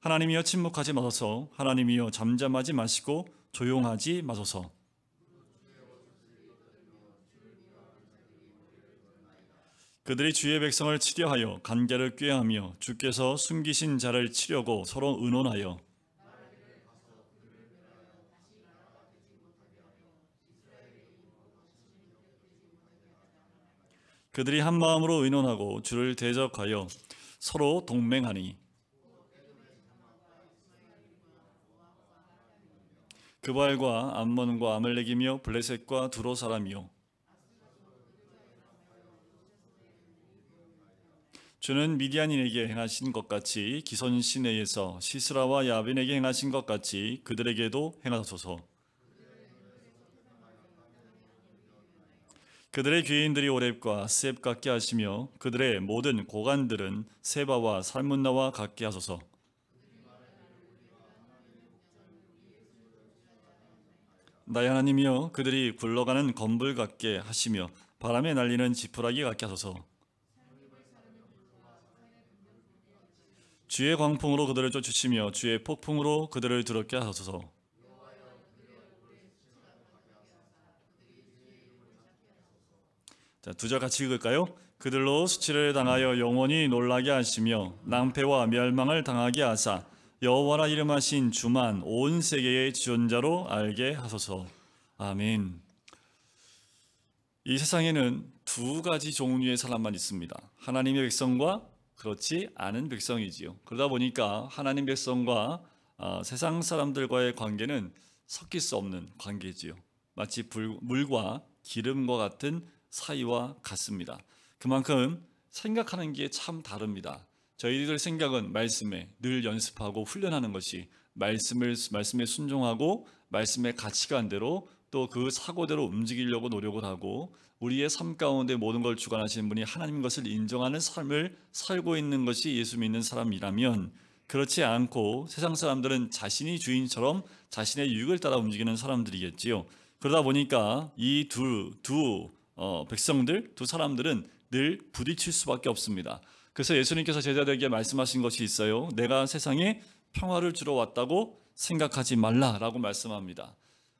하나님이여 침묵하지 마소서. 하나님이여 잠잠하지 마시고 조용하지 마소서. 그들이 주의 백성을 치려하여 간계를 꾀하며 주께서 숨기신 자를 치려고 서로 의논하여 그들이 한 마음으로 의논하고 주를 대적하여 서로 동맹하니 그발과 암몬과 아말렉이며 블레셋과 두로 사람이요 주는 미디안인에게 행하신 것 같이 기손 시내에서 시스라와 야빈에게 행하신 것 같이 그들에게도 행하소서. 그들의 귀인들이 오렙과 셉 같게 하시며 그들의 모든 고관들은 세바와 살문나와 같게 하소서. 나의 하나님이여 그들이 굴러가는 검불 같게 하시며 바람에 날리는 지푸라기 같게 하소서. 주의 광풍으로 그들을 쫓으시며 주의 폭풍으로 그들을 두렵게 하소서. 자, 두 절 같이 읽을까요? 그들로 수치를 당하여 영원히 놀라게 하시며 낭패와 멸망을 당하게 하사 여호와라 이름하신 주만 온 세계의 지존자로 알게 하소서. 아멘. 이 세상에는 두 가지 종류의 사람만 있습니다. 하나님의 백성과 그렇지 않은 백성이지요. 그러다 보니까 하나님 백성과 세상 사람들과의 관계는 섞일 수 없는 관계지요. 마치 물과 기름과 같은 사이와 같습니다. 그만큼 생각하는 게 참 다릅니다. 저희들 생각은 말씀에 늘 연습하고 훈련하는 것이 말씀에 순종하고 말씀의 가치관대로 또 그 사고대로 움직이려고 노력을 하고 우리의 삶 가운데 모든 걸 주관하시는 분이 하나님 것을 인정하는 삶을 살고 있는 것이 예수 믿는 사람이라면, 그렇지 않고 세상 사람들은 자신이 주인처럼 자신의 유익을 따라 움직이는 사람들이겠지요. 그러다 보니까 이 두 백성들, 두 사람들은 늘 부딪힐 수밖에 없습니다. 그래서 예수님께서 제자들에게 말씀하신 것이 있어요. 내가 세상에 평화를 주러 왔다고 생각하지 말라라고 말씀합니다.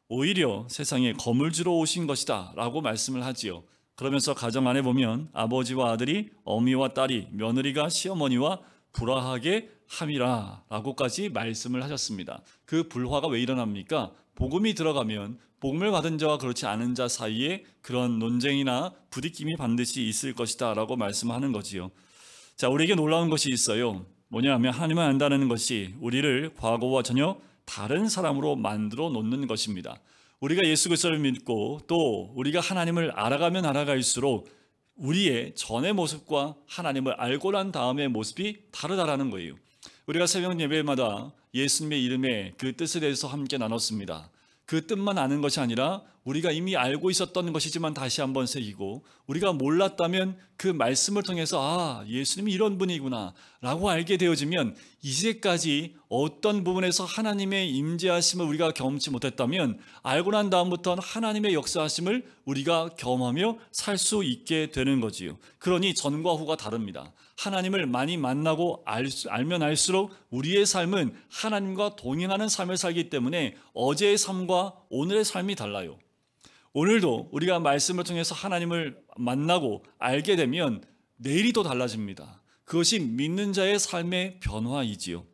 오히려 세상에 검을 주러 오신 것이다 라고 말씀을 하지요. 그러면서 가정 안에 보면 아버지와 아들이, 어미와 딸이, 며느리가 시어머니와 불화하게 함이라 라고까지 말씀을 하셨습니다. 그 불화가 왜 일어납니까? 복음이 들어가면 복음을 받은 자와 그렇지 않은 자 사이에 그런 논쟁이나 부딪힘이 반드시 있을 것이다 라고 말씀하는 거지요. 자, 우리에게 놀라운 것이 있어요. 뭐냐면 하나님을 안다는 것이 우리를 과거와 전혀 다른 사람으로 만들어 놓는 것입니다. 우리가 예수 그리스도를 믿고 또 우리가 하나님을 알아가면 알아갈수록 우리의 전의 모습과 하나님을 알고 난 다음의 모습이 다르다라는 거예요. 우리가 새벽 예배마다 예수님의 이름의 그 뜻에 대해서 함께 나눴습니다. 그 뜻만 아는 것이 아니라 우리가 이미 알고 있었던 것이지만 다시 한번 새기고, 우리가 몰랐다면 그 말씀을 통해서 예수님이 이런 분이구나 라고 알게 되어지면, 이제까지 어떤 부분에서 하나님의 임재하심을 우리가 경험치 못했다면 알고 난 다음부터는 하나님의 역사하심을 우리가 경험하며 살 수 있게 되는 거지요. 그러니 전과 후가 다릅니다. 하나님을 많이 만나고 알면 알수록 우리의 삶은 하나님과 동행하는 삶을 살기 때문에 어제의 삶과 오늘의 삶이 달라요. 오늘도 우리가 말씀을 통해서 하나님을 만나고 알게 되면 내일이 또 달라집니다. 그것이 믿는 자의 삶의 변화이지요.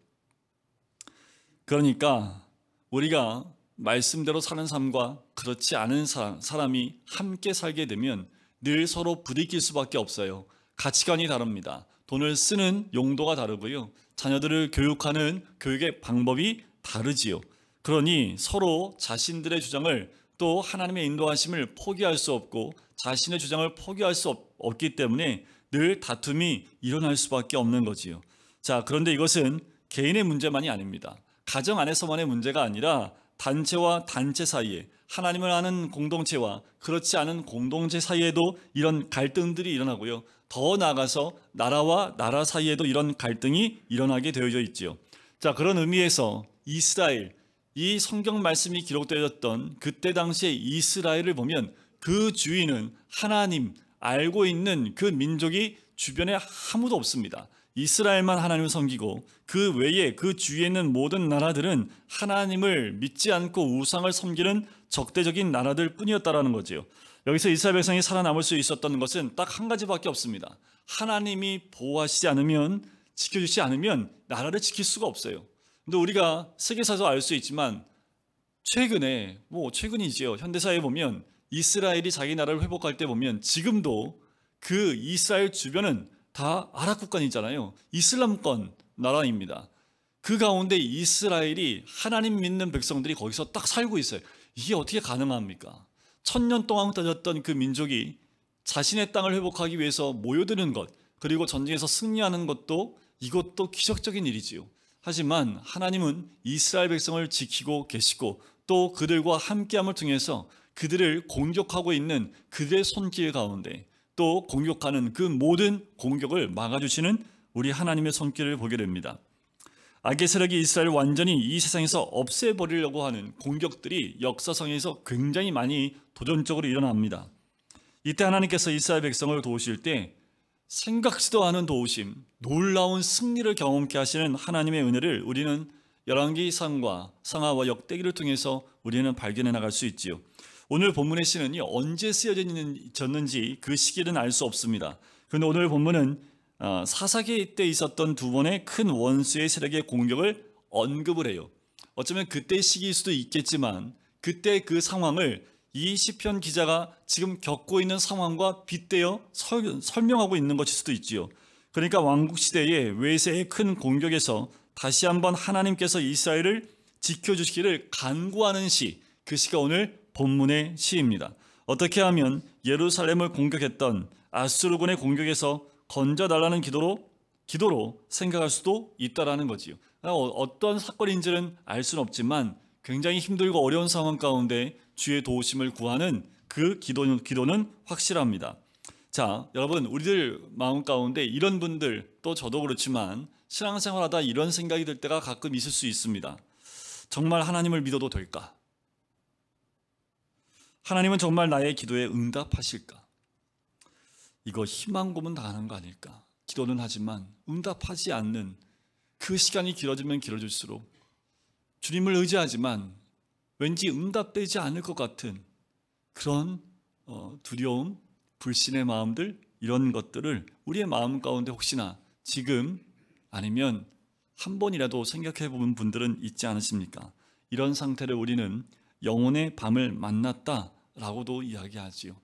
그러니까 우리가 말씀대로 사는 삶과 그렇지 않은 사람이 함께 살게 되면 늘 서로 부딪힐 수밖에 없어요. 가치관이 다릅니다. 돈을 쓰는 용도가 다르고요. 자녀들을 교육하는 교육의 방법이 다르지요. 그러니 서로 자신들의 주장을 또 하나님의 인도하심을 포기할 수 없고 자신의 주장을 포기할 수 없기 때문에 늘 다툼이 일어날 수밖에 없는 거지요. 자, 그런데 이것은 개인의 문제만이 아닙니다. 가정 안에서만의 문제가 아니라 단체와 단체 사이에, 하나님을 아는 공동체와 그렇지 않은 공동체 사이에도 이런 갈등들이 일어나고요. 더 나아가서 나라와 나라 사이에도 이런 갈등이 일어나게 되어져 있지요. 자, 그런 의미에서 이스라엘, 이 성경 말씀이 기록되었던 그때 당시의 이스라엘을 보면 그 주인은 하나님, 알고 있는 그 민족이 주변에 아무도 없습니다. 이스라엘만 하나님을 섬기고 그 외에 그 주위에 있는 모든 나라들은 하나님을 믿지 않고 우상을 섬기는 적대적인 나라들 뿐이었다라는 거지요. 여기서 이스라엘 백성이 살아남을 수 있었던 것은 딱 한 가지밖에 없습니다. 하나님이 보호하시지 않으면, 지켜주시지 않으면 나라를 지킬 수가 없어요. 근데 우리가 세계사에서 알 수 있지만 최근이지요. 현대사에 보면 이스라엘이 자기 나라를 회복할 때 보면 지금도 그 이스라엘 주변은 다 아랍 국가이잖아요. 이슬람권 나라입니다. 그 가운데 이스라엘이 하나님 믿는 백성들이 거기서 딱 살고 있어요. 이게 어떻게 가능합니까? 1000년 동안 따졌던 그 민족이 자신의 땅을 회복하기 위해서 모여드는 것, 그리고 전쟁에서 승리하는 것도 이것도 기적적인 일이지요. 하지만 하나님은 이스라엘 백성을 지키고 계시고 또 그들과 함께함을 통해서 그들을 공격하고 있는 그들의 손길 가운데 또 공격하는 그 모든 공격을 막아주시는 우리 하나님의 손길을 보게 됩니다. 악의 세력이 이스라엘을 완전히 이 세상에서 없애버리려고 하는 공격들이 역사상에서 굉장히 많이 도전적으로 일어납니다. 이때 하나님께서 이스라엘 백성을 도우실 때 생각지도 않은 도우심, 놀라운 승리를 경험케 하시는 하나님의 은혜를 우리는 열왕기상과 상하와 역대기를 통해서 우리는 발견해 나갈 수 있지요. 오늘 본문의 시는요, 언제 쓰여졌는지 그 시기는 알 수 없습니다. 그런데 오늘 본문은 사사기 때 있었던 두 번의 큰 원수의 세력의 공격을 언급을 해요. 어쩌면 그때 시기일 수도 있겠지만 그때 그 상황을 이 시편 기자가 지금 겪고 있는 상황과 빗대어 설명하고 있는 것일 수도 있지요. 그러니까 왕국 시대의 외세의 큰 공격에서 다시 한번 하나님께서 이스라엘을 지켜주시기를 간구하는 시, 그 시가 오늘 본문의 시입니다. 어떻게 하면 예루살렘을 공격했던 아수르군의 공격에서 건져달라는 기도로 생각할 수도 있다라는 거지요. 어떤 사건인지는 알 수는 없지만 굉장히 힘들고 어려운 상황 가운데 주의 도우심을 구하는 그 기도는 확실합니다. 자, 여러분, 우리들 마음 가운데 이런 분들, 또 저도 그렇지만 신앙생활하다 이런 생각이 들 때가 가끔 있을 수 있습니다. 정말 하나님을 믿어도 될까? 하나님은 정말 나의 기도에 응답하실까? 이거 희망 고문 당하는 거 아닐까? 기도는 하지만 응답하지 않는 그 시간이 길어지면 길어질수록 주님을 의지하지만 왠지 응답되지 않을 것 같은 그런 두려움, 불신의 마음들, 이런 것들을 우리의 마음 가운데 혹시나 지금 아니면 한 번이라도 생각해 보는 분들은 있지 않으십니까? 이런 상태를 우리는 영혼의 밤을 만났다라고도 이야기하지요.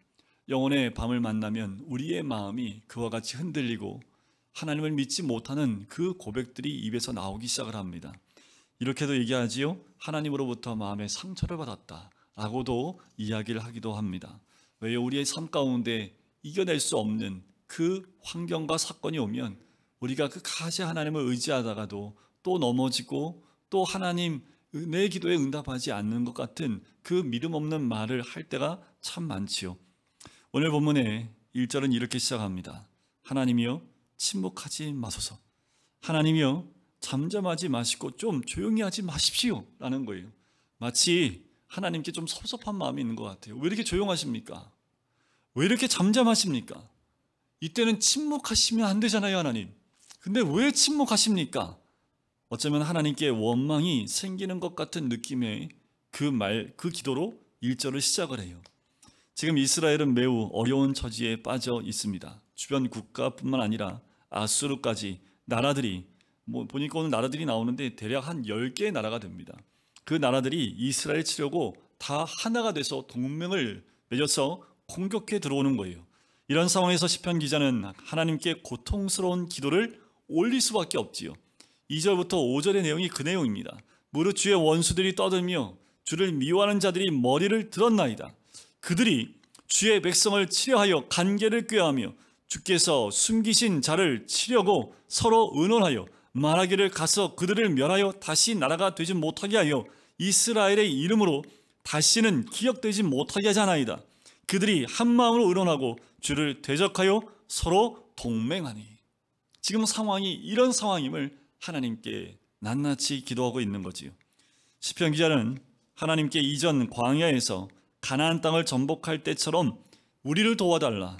영혼의 밤을 만나면 우리의 마음이 그와 같이 흔들리고 하나님을 믿지 못하는 그 고백들이 입에서 나오기 시작을 합니다. 이렇게도 얘기하지요. 하나님으로부터 마음의 상처를 받았다라고도 이야기를 하기도 합니다. 왜요? 우리의 삶 가운데 이겨낼 수 없는 그 환경과 사건이 오면 우리가 끝까지 하나님을 의지하다가도 또 넘어지고 또 하나님 내 기도에 응답하지 않는 것 같은 그 믿음 없는 말을 할 때가 참 많지요. 오늘 본문의 1절은 이렇게 시작합니다. 하나님이여 침묵하지 마소서. 하나님이여 잠잠하지 마시고 좀 조용히 하지 마십시오 라는 거예요. 마치 하나님께 좀 섭섭한 마음이 있는 것 같아요. 왜 이렇게 조용하십니까? 왜 이렇게 잠잠하십니까? 이때는 침묵하시면 안 되잖아요, 하나님. 근데 왜 침묵하십니까? 어쩌면 하나님께 원망이 생기는 것 같은 느낌의 그 기도로 1절을 시작을 해요. 지금 이스라엘은 매우 어려운 처지에 빠져 있습니다. 주변 국가뿐만 아니라 아수르까지 나라들이 보니까 오늘 나라들이 나오는데 대략 한 10개의 나라가 됩니다. 그 나라들이 이스라엘 치려고 다 하나가 돼서 동맹을 맺어서 공격해 들어오는 거예요. 이런 상황에서 시편 기자는 하나님께 고통스러운 기도를 올릴 수밖에 없지요. 2절부터 5절의 내용이 그 내용입니다. 무릇 주의 원수들이 떠들며 주를 미워하는 자들이 머리를 들었나이다. 그들이 주의 백성을 치려하여 간계를 꾀하며 주께서 숨기신 자를 치려고 서로 의논하여 말하기를 가서 그들을 멸하여 다시 나라가 되지 못하게 하여 이스라엘의 이름으로 다시는 기억되지 못하게 하자나이다. 그들이 한 마음으로 의논하고 주를 대적하여 서로 동맹하니. 지금 상황이 이런 상황임을 하나님께 낱낱이 기도하고 있는 거지요. 시편 기자는 하나님께 이전 광야에서 가나안 땅을 정복할 때처럼 우리를 도와달라,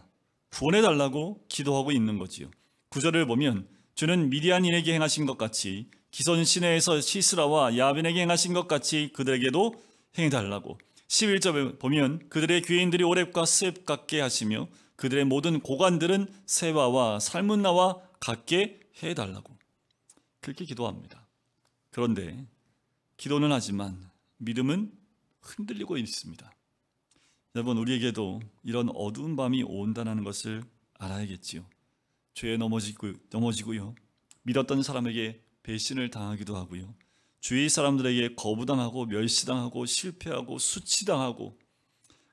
구원해달라고 기도하고 있는 거지요. 9절을 보면 주는 미디안인에게 행하신 것 같이 기손 시내에서 시스라와 야빈에게 행하신 것 같이 그들에게도 행해달라고. 11절에 보면 그들의 귀인들이 오렙과 스웹 같게 하시며 그들의 모든 고관들은 세바와 살문나와 같게 해달라고 그렇게 기도합니다. 그런데 기도는 하지만 믿음은 흔들리고 있습니다. 여러분, 우리에게도 이런 어두운 밤이 온다는 것을 알아야겠지요. 죄에 넘어지고요. 믿었던 사람에게 배신을 당하기도 하고요. 주위 사람들에게 거부당하고 멸시당하고 실패하고 수치당하고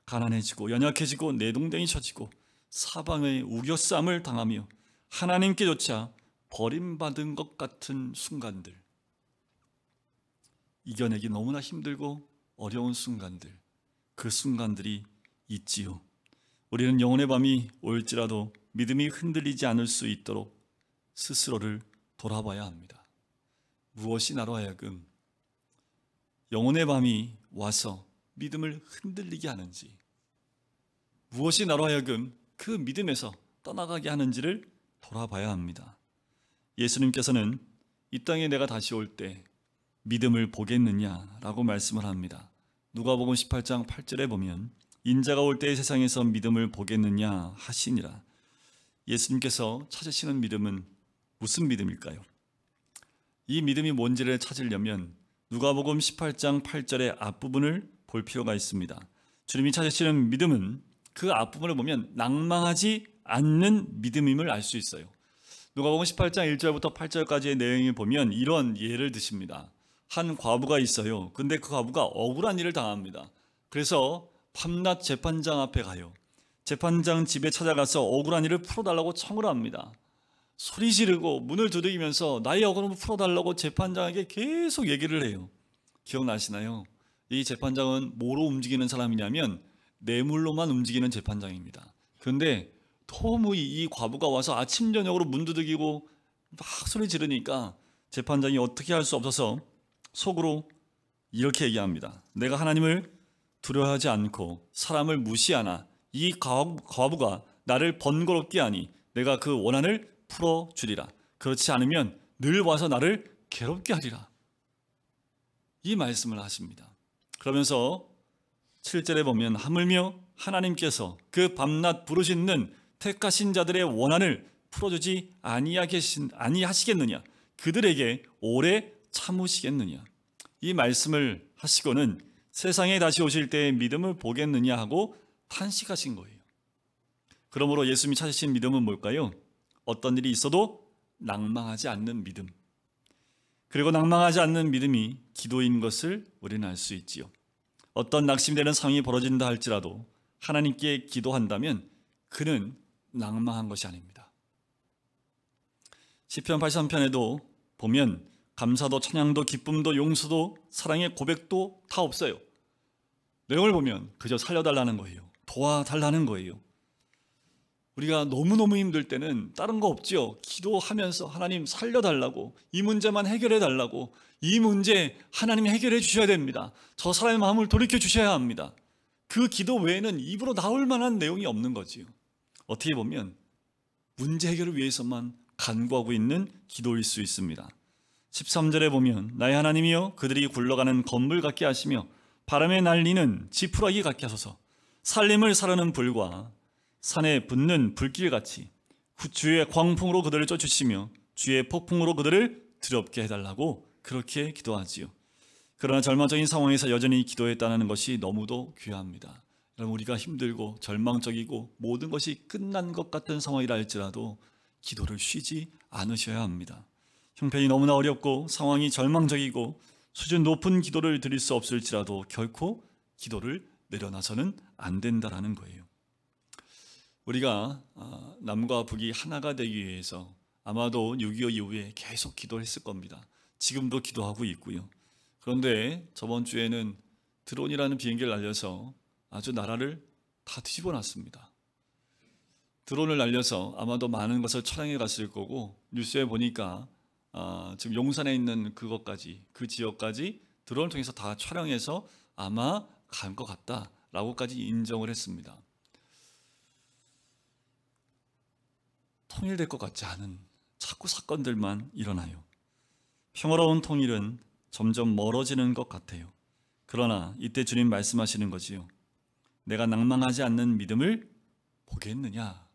가난해지고 연약해지고 내동댕이 쳐지고 사방의 우겨쌈을 당하며 하나님께조차 버림받은 것 같은 순간들, 이겨내기 너무나 힘들고 어려운 순간들, 그 순간들이 있지요. 우리는 영혼의 밤이 올지라도 믿음이 흔들리지 않을 수 있도록 스스로를 돌아봐야 합니다. 무엇이 나로 하여금 영혼의 밤이 와서 믿음을 흔들리게 하는지, 무엇이 나로 하여금 그 믿음에서 떠나가게 하는지를 돌아봐야 합니다. 예수님께서는 이 땅에 내가 다시 올 때 믿음을 보겠느냐라고 말씀을 합니다. 누가복음 18장 8절에 보면 인자가 올 때 세상에서 믿음을 보겠느냐 하시니라. 예수님께서 찾으시는 믿음은 무슨 믿음일까요? 이 믿음이 뭔지를 찾으려면 누가복음 18장 8절의 앞부분을 볼 필요가 있습니다. 주님이 찾으시는 믿음은 그 앞부분을 보면 낭망하지 않는 믿음임을 알 수 있어요. 누가복음 18장 1절부터 8절까지의 내용을 보면 이런 예를 드십니다. 한 과부가 있어요. 근데 그 과부가 억울한 일을 당합니다. 그래서 밤낮 재판장 앞에 가요. 재판장 집에 찾아가서 억울한 일을 풀어달라고 청을 합니다. 소리 지르고 문을 두드리면서 나의 억울함을 풀어달라고 재판장에게 계속 얘기를 해요. 기억나시나요? 이 재판장은 뭐로 움직이는 사람이냐면 뇌물로만 움직이는 재판장입니다. 그런데 너무 이 과부가 와서 아침 저녁으로 문 두드리고 막 소리 지르니까 재판장이 어떻게 할 수 없어서 속으로 이렇게 얘기합니다. 내가 하나님을 두려워하지 않고 사람을 무시하나 이 과부가 나를 번거롭게 하니 내가 그 원한을 풀어주리라. 그렇지 않으면 늘 와서 나를 괴롭게 하리라. 이 말씀을 하십니다. 그러면서 7절에 보면 하물며 하나님께서 그 밤낮 부르짖는 택하신 자들의 원한을 풀어주지 아니하시겠느냐, 그들에게 오래 참으시겠느냐. 이 말씀을 하시고는 세상에 다시 오실 때의 믿음을 보겠느냐 하고 탄식하신 거예요. 그러므로 예수님이 찾으신 믿음은 뭘까요? 어떤 일이 있어도 낭망하지 않는 믿음. 그리고 낭망하지 않는 믿음이 기도인 것을 우리는 알 수 있지요. 어떤 낙심되는 상황이 벌어진다 할지라도 하나님께 기도한다면 그는 낭망한 것이 아닙니다. 시편 83편에도 보면 감사도 찬양도 기쁨도 용서도 사랑의 고백도 다 없어요. 내용을 보면 그저 살려달라는 거예요. 도와달라는 거예요. 우리가 너무너무 힘들 때는 다른 거 없죠. 기도하면서 하나님 살려달라고, 이 문제만 해결해 달라고, 이 문제 하나님이 해결해 주셔야 됩니다. 저 사람의 마음을 돌이켜 주셔야 합니다. 그 기도 외에는 입으로 나올 만한 내용이 없는 거지요. 어떻게 보면 문제 해결을 위해서만 간구하고 있는 기도일 수 있습니다. 13절에 보면 나의 하나님이여 그들이 굴러가는 건물 같게 하시며 바람에 날리는 지푸라기 같게 하소서. 살림을 사르는 불과 산에 붙는 불길같이 주의 광풍으로 그들을 쫓으시며 주의 폭풍으로 그들을 두렵게 해달라고 그렇게 기도하지요. 그러나 절망적인 상황에서 여전히 기도했다는 것이 너무도 귀합니다. 여러분, 우리가 힘들고 절망적이고 모든 것이 끝난 것 같은 상황이라 할지라도 기도를 쉬지 않으셔야 합니다. 형편이 너무나 어렵고 상황이 절망적이고 수준 높은 기도를 드릴 수 없을지라도 결코 기도를 내려놔서는 안 된다라는 거예요. 우리가 남과 북이 하나가 되기 위해서 아마도 6.25 이후에 계속 기도했을 겁니다. 지금도 기도하고 있고요. 그런데 저번 주에는 드론이라는 비행기를 날려서 아주 나라를 다 뒤집어 놨습니다. 드론을 날려서 아마도 많은 것을 촬영해 갔을 거고, 뉴스에 보니까 지금 용산에 있는 그것까지, 그 지역까지 드론을 통해서 다 촬영해서 아마 간 것 같다라고까지 인정을 했습니다. 통일될 것 같지 않은 자꾸 사건들만 일어나요. 평화로운 통일은 점점 멀어지는 것 같아요. 그러나 이때 주님 말씀하시는 거지요. 내가 낭망하지 않는 믿음을 보겠느냐?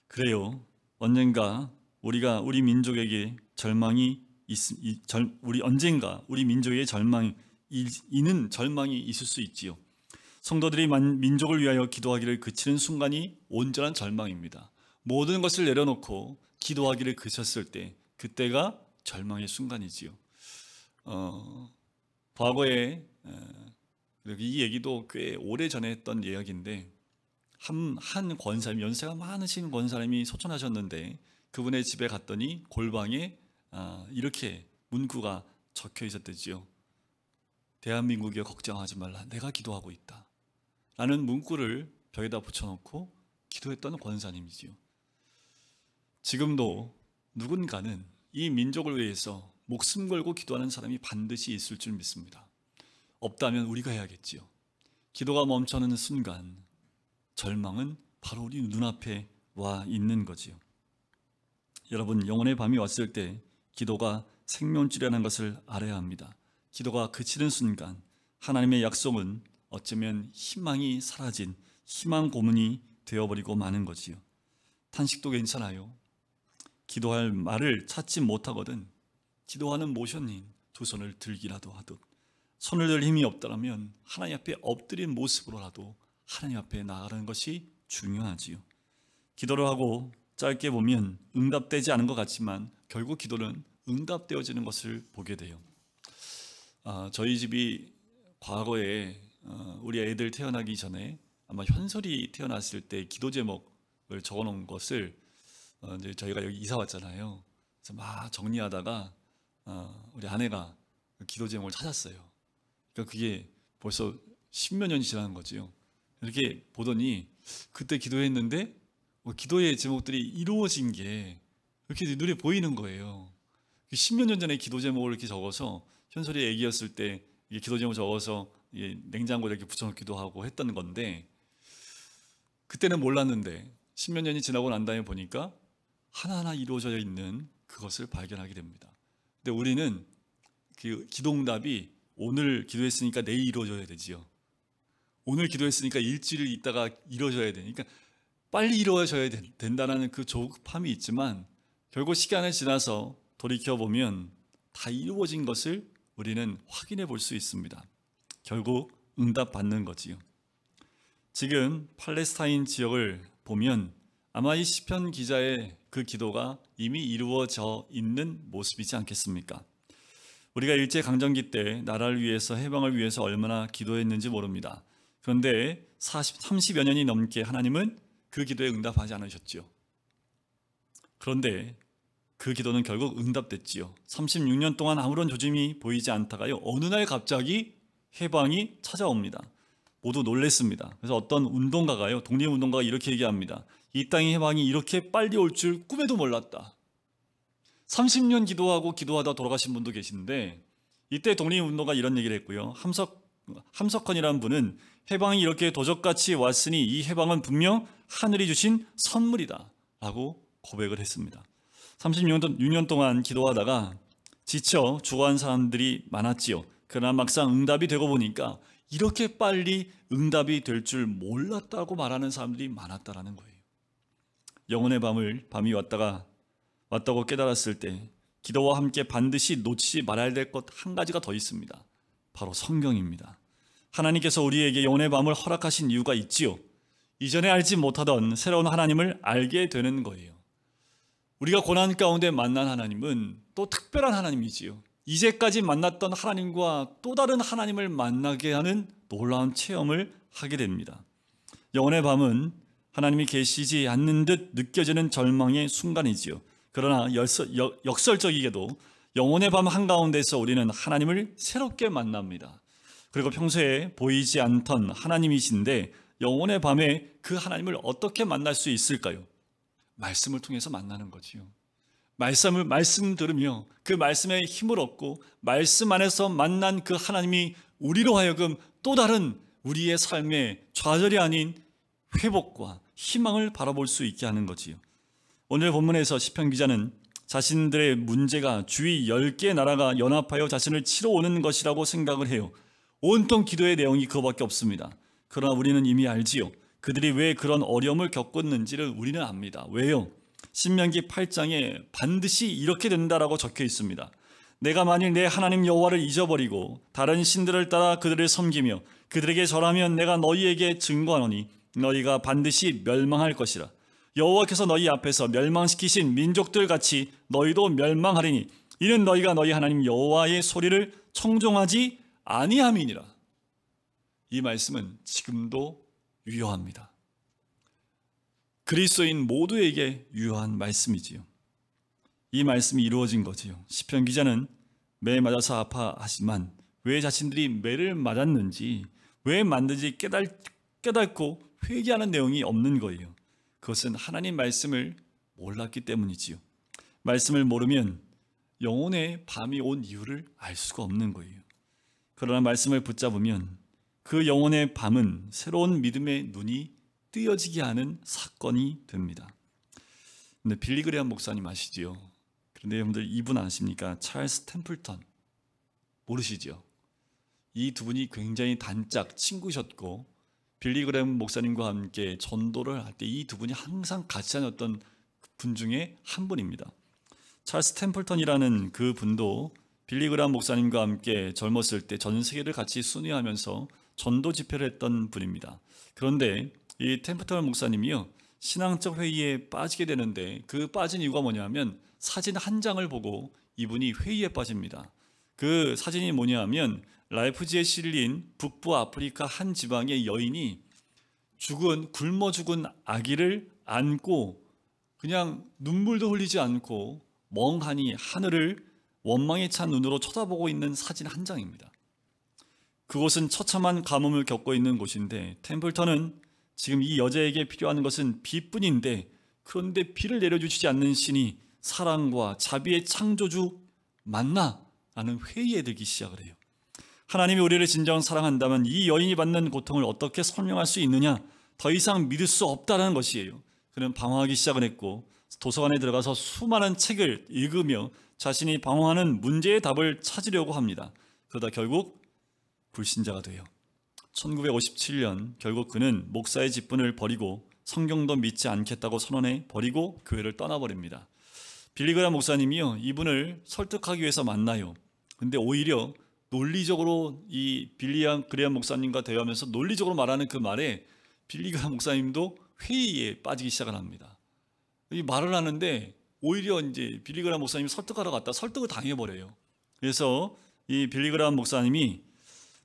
그래요. 언젠가 우리 민족에게 우리 민족의 절망이 있을 수 있지요. 성도들이 민족을 위하여 기도하기를 그치는 순간이 온전한 절망입니다. 모든 것을 내려놓고 기도하기를 그쳤을 때, 그때가 절망의 순간이지요. 과거에 이 얘기도 꽤 오래전에 했던 이야기인데, 한 권사님, 연세가 많으신 권사님이 소천하셨는데 그분의 집에 갔더니 골방에 이렇게 문구가 적혀 있었대지요. 대한민국에 걱정하지 말라, 내가 기도하고 있다 라는 문구를 벽에다 붙여놓고 기도했던 권사님이지요. 지금도 누군가는 이 민족을 위해서 목숨 걸고 기도하는 사람이 반드시 있을 줄 믿습니다. 없다면 우리가 해야겠지요. 기도가 멈춰는 순간 절망은 바로 우리 눈앞에 와 있는 거지요. 여러분, 영혼의 밤이 왔을 때 기도가 생명줄이라는 것을 알아야 합니다. 기도가 그치는 순간 하나님의 약속은 어쩌면 희망이 사라진 희망 고문이 되어버리고 마는 거지요. 탄식도 괜찮아요. 기도할 말을 찾지 못하거든 기도하는 모션인 두 손을 들기라도 하듯, 손을 들 힘이 없다면 하나님 앞에 엎드린 모습으로라도 하나님 앞에 나아가는 것이 중요하지요. 기도를 하고 짧게 보면 응답되지 않은 것 같지만 결국 기도는 응답되어지는 것을 보게 돼요. 저희 집이 과거에 우리 애들 태어나기 전에 아마 현솔이 태어났을 때 기도 제목을 적어놓은 것을 이제 저희가 여기 이사 왔잖아요. 그래서 막 정리하다가 우리 아내가 기도 제목을 찾았어요. 그러니까 그게 벌써 10몇 년이 지난 거지요. 이렇게 보더니 그때 기도했는데 기도의 제목들이 이루어진 게 이렇게 눈에 보이는 거예요. 10몇 년 전에 기도 제목을 이렇게 적어서 현솔이 애기였을 때 기도 제목 적어서 냉장고에 이렇게 붙여놓기도 하고 했던 건데, 그때는 몰랐는데 10몇 년이 지나고 난 다음에 보니까 하나하나 이루어져 있는 그것을 발견하게 됩니다. 근데 우리는 그 기도응답이 오늘 기도했으니까 내일 이루어져야 되지요. 오늘 기도했으니까 일주일 있다가 이루어져야 되니까 빨리 이루어져야 된다는 그 조급함이 있지만 결국 시간이 지나서 돌이켜보면 다 이루어진 것을 우리는 확인해 볼 수 있습니다. 결국 응답받는 거지요. 지금 팔레스타인 지역을 보면 아마 이 시편 기자의 그 기도가 이미 이루어져 있는 모습이지 않겠습니까? 우리가 일제강점기 때 나라를 위해서, 해방을 위해서 얼마나 기도했는지 모릅니다. 그런데 30여 년이 넘게 하나님은 그 기도에 응답하지 않으셨지요. 그런데 그 기도는 결국 응답됐지요. 36년 동안 아무런 조짐이 보이지 않다가요, 어느 날 갑자기 해방이 찾아옵니다. 모두 놀랬습니다. 그래서 어떤 운동가가요, 독립운동가가 이렇게 얘기합니다. 이 땅의 해방이 이렇게 빨리 올 줄 꿈에도 몰랐다. 30년 기도하다 돌아가신 분도 계신데, 이때 독립운동가 이런 얘기를 했고요. 함석헌이라는 분은 해방이 이렇게 도적같이 왔으니 이 해방은 분명 하늘이 주신 선물이다 라고 고백을 했습니다. 36년 동안 기도하다가 지쳐 죽어간 사람들이 많았지요. 그러나 막상 응답이 되고 보니까 이렇게 빨리 응답이 될 줄 몰랐다고 말하는 사람들이 많았다라는 거예요. 영혼의 밤이 왔다고 깨달았을 때 기도와 함께 반드시 놓치지 말아야 될 것 한 가지가 더 있습니다. 바로 성경입니다. 하나님께서 우리에게 영혼의 밤을 허락하신 이유가 있지요. 이전에 알지 못하던 새로운 하나님을 알게 되는 거예요. 우리가 고난 가운데 만난 하나님은 또 특별한 하나님이지요. 이제까지 만났던 하나님과 또 다른 하나님을 만나게 하는 놀라운 체험을 하게 됩니다. 영혼의 밤은 하나님이 계시지 않는 듯 느껴지는 절망의 순간이지요. 그러나 역설적이게도 영혼의 밤 한가운데서 우리는 하나님을 새롭게 만납니다. 그리고 평소에 보이지 않던 하나님이신데 영혼의 밤에 그 하나님을 어떻게 만날 수 있을까요? 말씀을 통해서 만나는 거지요. 말씀 들으며 그 말씀에 힘을 얻고 말씀 안에서 만난 그 하나님이 우리로 하여금 또 다른 우리의 삶의 좌절이 아닌 회복과 희망을 바라볼 수 있게 하는 거지요. 오늘 본문에서 시편 기자는 자신들의 문제가 주위 10개의 나라가 연합하여 자신을 치러 오는 것이라고 생각을 해요. 온통 기도의 내용이 그거밖에 없습니다. 그러나 우리는 이미 알지요. 그들이 왜 그런 어려움을 겪었는지를 우리는 압니다. 왜요? 신명기 8장에 반드시 이렇게 된다라고 적혀 있습니다. 내가 만일 내 하나님 여호와를 잊어버리고 다른 신들을 따라 그들을 섬기며 그들에게 절하면 내가 너희에게 증거하노니 너희가 반드시 멸망할 것이라. 여호와께서 너희 앞에서 멸망시키신 민족들 같이 너희도 멸망하리니 이는 너희가 너희 하나님 여호와의 소리를 청종하지 아니함이니라. 이 말씀은 지금도 유효합니다. 그리스도인 모두에게 유효한 말씀이지요. 이 말씀이 이루어진 거지요. 시편 기자는 매 맞아서 아파하지만 왜 자신들이 매를 맞았는지 왜 맞는지 깨닫고 회개하는 내용이 없는 거예요. 그것은 하나님 말씀을 몰랐기 때문이지요. 말씀을 모르면 영혼의 밤이 온 이유를 알 수가 없는 거예요. 그러나 말씀을 붙잡으면 그 영혼의 밤은 새로운 믿음의 눈이 뜨여지게 하는 사건이 됩니다. 근데 빌리 그레엄 목사님 아시지요? 그런데 여러분들 이분 아십니까? 찰스 템플턴 모르시죠? 이 두 분이 굉장히 단짝 친구셨고 빌리 그레엄 목사님과 함께 전도를 할 때 이 두 분이 항상 같이 다녔던 분 중에 한 분입니다. 찰스 템플턴이라는 그 분도 빌리 그레엄 목사님과 함께 젊었을 때 전 세계를 같이 순회하면서 전도 집회를 했던 분입니다. 그런데 이 템플턴 목사님이요, 신앙적 회의에 빠지게 되는데 그 빠진 이유가 뭐냐면 사진 한 장을 보고 이분이 회의에 빠집니다. 그 사진이 뭐냐면 라이프지에 실린 북부 아프리카 한 지방의 여인이 굶어 죽은 아기를 안고 그냥 눈물도 흘리지 않고 멍하니 하늘을 원망에 찬 눈으로 쳐다보고 있는 사진 한 장입니다. 그곳은 처참한 가뭄을 겪고 있는 곳인데 템플턴은 지금 이 여자에게 필요한 것은 비뿐인데 그런데 비를 내려주시지 않는 신이 사랑과 자비의 창조주 맞나? 라는 회의에 들기 시작을 해요. 하나님이 우리를 진정 사랑한다면 이 여인이 받는 고통을 어떻게 설명할 수 있느냐? 더 이상 믿을 수 없다는 것이에요. 그는 방황하기 시작을 했고 도서관에 들어가서 수많은 책을 읽으며 자신이 방황하는 문제의 답을 찾으려고 합니다. 그러다 결국 불신자가 돼요. 1957년 결국 그는 목사의 직분을 버리고 성경도 믿지 않겠다고 선언해 버리고 교회를 떠나버립니다. 빌리 그레엄 목사님이요, 이분을 설득하기 위해서 만나요. 근데 오히려 논리적으로 이 빌리 그레엄 목사님과 대화하면서 논리적으로 말하는 그 말에 빌리 그레엄 목사님도 회의에 빠지기 시작을 합니다. 이 말을 하는데 오히려 이제 빌리 그레엄 목사님이 설득하러 갔다 설득을 당해버려요. 그래서 이 빌리 그레엄 목사님이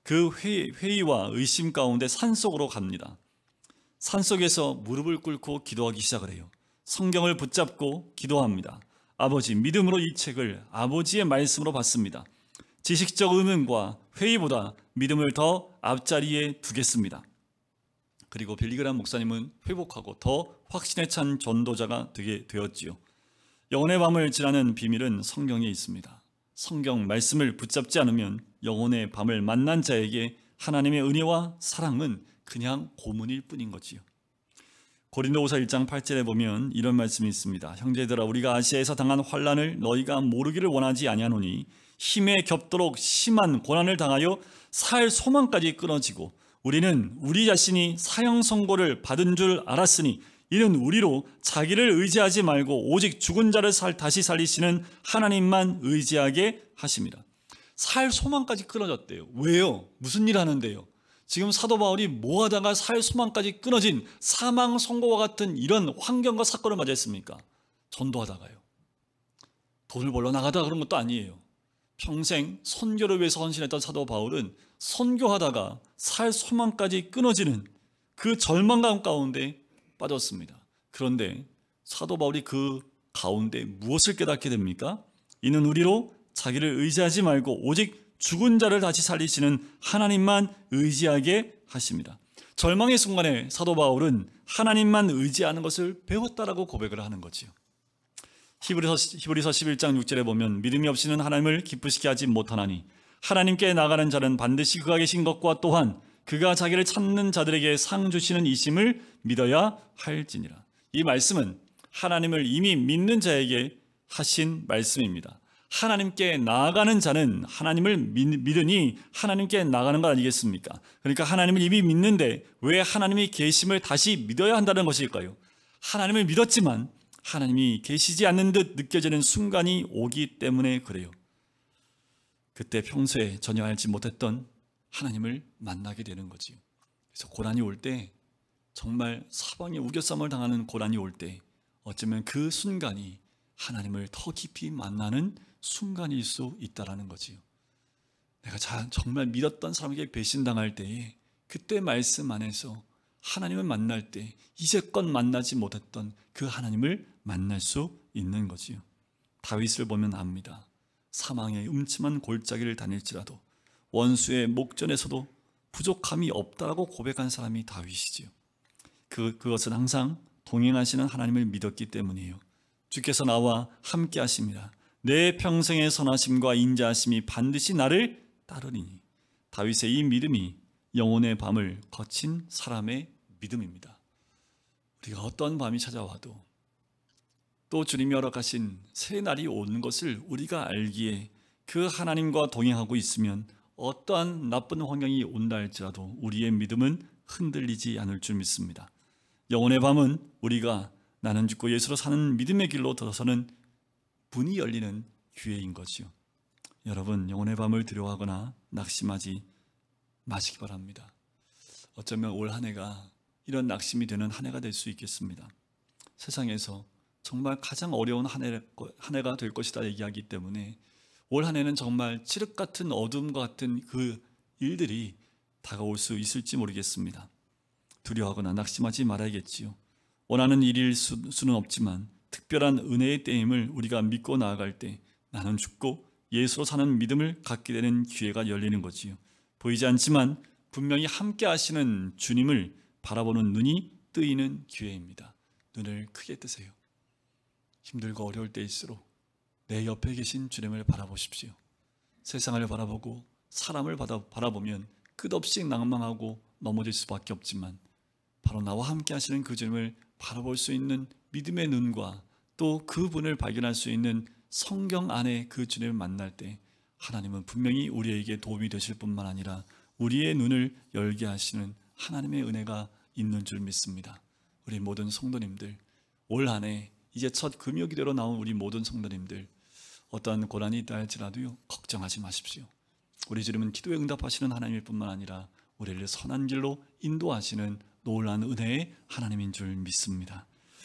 그 회의와 의심 가운데 산속으로 갑니다. 산속에서 무릎을 꿇고 기도하기 시작을 해요. 성경을 붙잡고 기도합니다. 아버지, 믿음으로 이 책을 아버지의 말씀으로 받습니다. 지식적 의문과 회의보다 믿음을 더 앞자리에 두겠습니다. 그리고 빌리 그레엄 목사님은 회복하고 더 확신에 찬 전도자가 되게 되었지요. 영혼의 밤을 지나는 비밀은 성경에 있습니다. 성경 말씀을 붙잡지 않으면 영혼의 밤을 만난 자에게 하나님의 은혜와 사랑은 그냥 고문일 뿐인 거지요. 고린도후서 1장 8절에 보면 이런 말씀이 있습니다. 형제들아, 우리가 아시아에서 당한 환난을 너희가 모르기를 원하지 아니하노니 힘에 겹도록 심한 고난을 당하여 살 소망까지 끊어지고 우리는 우리 자신이 사형 선고를 받은 줄 알았으니 이는 우리로 자기를 의지하지 말고 오직 죽은 자를 다시 살리시는 하나님만 의지하게 하십니다. 살 소망까지 끊어졌대요. 왜요? 무슨 일 하는데요? 지금 사도 바울이 뭐 하다가 살 소망까지 끊어진 사망 선고와 같은 이런 환경과 사건을 맞이했습니까? 전도하다가요. 돈을 벌러 나가다가 그런 것도 아니에요. 평생 선교를 위해서 헌신했던 사도 바울은 선교하다가 살 소망까지 끊어지는 그 절망감 가운데 빠졌습니다. 그런데 사도 바울이 그 가운데 무엇을 깨닫게 됩니까? 이는 우리로 자기를 의지하지 말고 오직 죽은 자를 다시 살리시는 하나님만 의지하게 하십니다. 절망의 순간에 사도 바울은 하나님만 의지하는 것을 배웠다라고 고백을 하는 거지요. 히브리서 11장 6절에 보면 믿음이 없이는 하나님을 기쁘시게 하지 못하나니 하나님께 나가는 자는 반드시 그가 계신 것과 또한 그가 자기를 찾는 자들에게 상 주시는 이심을 믿어야 할지니라. 이 말씀은 하나님을 이미 믿는 자에게 하신 말씀입니다. 하나님께 나아가는 자는 하나님을 믿으니 하나님께 나가는 것 아니겠습니까? 그러니까 하나님을 이미 믿는데 왜 하나님이 계심을 다시 믿어야 한다는 것일까요? 하나님을 믿었지만 하나님이 계시지 않는 듯 느껴지는 순간이 오기 때문에 그래요. 그때 평소에 전혀 알지 못했던 하나님을 만나게 되는 거지요. 그래서 고난이 올 때, 정말 사방에 우겨쌈을 당하는 고난이 올 때 어쩌면 그 순간이 하나님을 더 깊이 만나는 순간일 수 있다는 거지요. 내가 정말 믿었던 사람에게 배신당할 때에 그때 말씀 안에서 하나님을 만날 때 이제껏 만나지 못했던 그 하나님을 만날 수 있는 거지요. 다윗을 보면 압니다. 사망의 음침한 골짜기를 다닐지라도 원수의 목전에서도 부족함이 없다고 고백한 사람이 다윗이지요. 그것은 항상 동행하시는 하나님을 믿었기 때문이에요. 주께서 나와 함께 하십니다. 내 평생의 선하심과 인자하심이 반드시 나를 따르리니. 다윗의 이 믿음이 영혼의 밤을 거친 사람의 믿음입니다. 우리가 어떤 밤이 찾아와도 또 주님이 허락하신 새 날이 오는 것을 우리가 알기에 그 하나님과 동행하고 있으면 어떠한 나쁜 환경이 온다 할지라도 우리의 믿음은 흔들리지 않을 줄 믿습니다. 영혼의 밤은 우리가 나는 죽고 예수로 사는 믿음의 길로 들어서는 문이 열리는 기회인 거지요. 여러분, 영혼의 밤을 두려워하거나 낙심하지 마시기 바랍니다. 어쩌면 올 한 해가 이런 낙심이 되는 한 해가 될 수 있겠습니다. 세상에서 정말 가장 어려운 한 해가 될 것이다 얘기하기 때문에 올 한 해는 정말 칠흑 같은 어둠과 같은 그 일들이 다가올 수 있을지 모르겠습니다. 두려워하거나 낙심하지 말아야겠지요. 원하는 일일 수는 없지만 특별한 은혜의 때임을 우리가 믿고 나아갈 때 나는 죽고 예수로 사는 믿음을 갖게 되는 기회가 열리는 거지요. 보이지 않지만 분명히 함께 하시는 주님을 바라보는 눈이 뜨이는 기회입니다. 눈을 크게 뜨세요. 힘들고 어려울 때일수록 내 옆에 계신 주님을 바라보십시오. 세상을 바라보고 사람을 바라보면 끝없이 낭망하고 넘어질 수밖에 없지만 바로 나와 함께 하시는 그 주님을 바라볼 수 있는 믿음의 눈과 또 그분을 발견할 수 있는 성경 안에 그 주님을 만날 때 하나님은 분명히 우리에게 도움이 되실 뿐만 아니라 우리의 눈을 열게 하시는 하나님의 은혜가 있는 줄 믿습니다. 우리 모든 성도님들, 올 한 해 이제 첫 금요기도로 나온 우리 모든 성도님들, 어떠한 고난이 있다 할지라도요, 걱정하지 마십시오. 우리 주님은 기도에 응답하시는 하나님일 뿐만 아니라 우리를 선한 길로 인도하시는 놀라운 은혜의 하나님인 줄 믿습니다.